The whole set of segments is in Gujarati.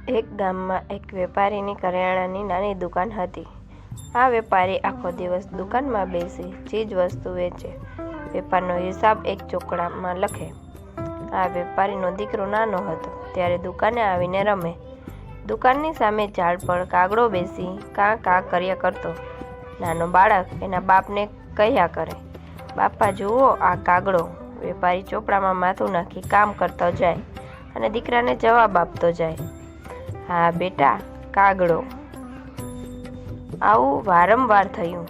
એક ગામમાં એક વેપારીની કરિયાણાની નાની દુકાન હતી. આ વેપારી આખો દિવસ દુકાનમાં બેસી ચીજ વસ્તુ વેચે, વેપારનો હિસાબ એક ચોકડામાં લખે. આ વેપારીનો દીકરો નાનો હતો ત્યારે દુકાને આવીને રમે. દુકાનની સામે ઝાડ પર કાગડો બેસી કાં કાં કર્યા કરતો. નાનો બાળક એના બાપને કહ્યા કરે, બાપા જુઓ આ કાગડો. વેપારી ચોપડામાં માથું નાખી કામ કરતો જાય અને દીકરાને જવાબ આપતો જાય, હા બેટા કાગડો. આવું વારંવાર થયું.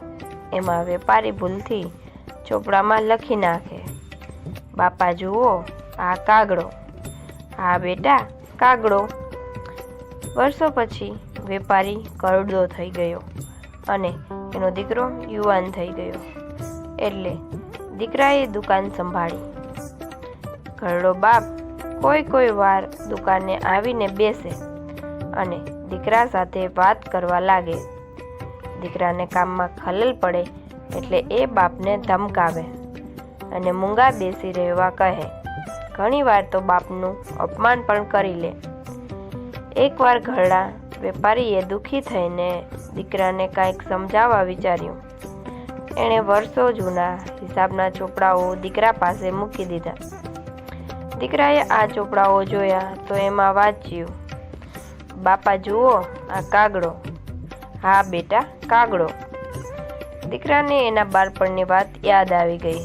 એમાં વેપારી ભૂલથી ચોપડામાં લખી નાખે, બાપા જુઓ આ કાગડો. હા બેટા કાગડો. વર્ષો પછી વેપારી કરડો થઈ ગયો અને એનો દીકરો યુવાન થઈ ગયો. એટલે દીકરાએ દુકાન સંભાળી. ઘરડો બાપ કોઈ વાર દુકાને આવીને બેસે અને દીકરા સાથે વાત કરવા લાગે. દીકરાને કામમાં ખલેલ પડે એટલે એ બાપને ધમકાવે અને મૂંગા બેસી રહેવા કહે. ઘણીવાર તો બાપનું અપમાન પણ કરી લે. એકવાર ઘરડા વેપારીએ દુઃખી થઈને દીકરાને કાંઈક સમજાવવા વિચાર્યું. એણે વર્ષો જૂના હિસાબના ચોપડાઓ દીકરા પાસે મૂકી દીધા. દીકરાએ આ ચોપડાઓ જોયા તો એમાં વાંચ્યું, બાપા જુઓ આ કાગડો. હા બેટા કાગડો. દીકરાને એના બાળપણની વાત યાદ આવી ગઈ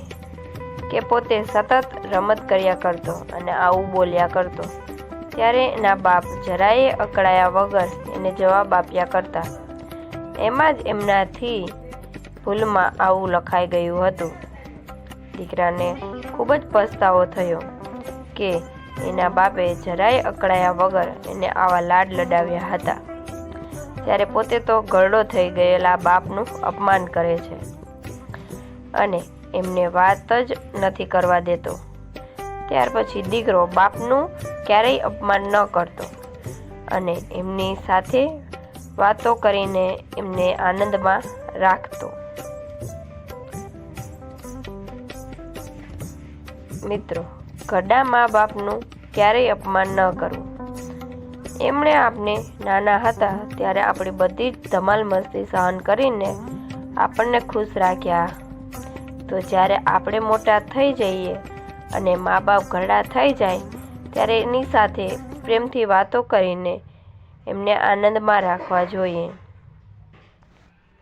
કે પોતે સતત રમત કર્યા કરતો અને આવું બોલ્યા કરતો. ત્યારે એના બાપ જરાયે અકળાયા વગર એને જવાબ આપ્યા કરતા. એમાં જ એમનાથી ભૂલમાં આવું લખાઈ ગયું હતું. દીકરાને ખૂબ જ પસ્તાવો થયો કે એના બાપે જરાય અકળાયા વગર એને આવા લાડ લડાવ્યા હતા, ત્યારે પોતે તો ઘરડો થઈ ગયેલા બાપનું અપમાન કરે છે અને એમને વાત જ નથી કરવા દેતો. ત્યાર પછી દીકરો બાપનું ક્યારેય અપમાન ન કરતો અને એમની સાથે વાતો કરીને એમને આનંદમાં રાખતો. મિત્રો, ઘરડા મા બાપનું ક્યારેય અપમાન ન કરવું. એમણે આપણે નાના હતા ત્યારે આપણી બધી જ ધમાલ મસ્તી સહન કરીને આપણને ખુશ રાખ્યા. તો જ્યારે આપણે મોટા થઈ જઈએ અને મા બાપ ઘરડા થઈ જાય ત્યારે એની સાથે પ્રેમથી વાતો કરીને એમને આનંદમાં રાખવા જોઈએ.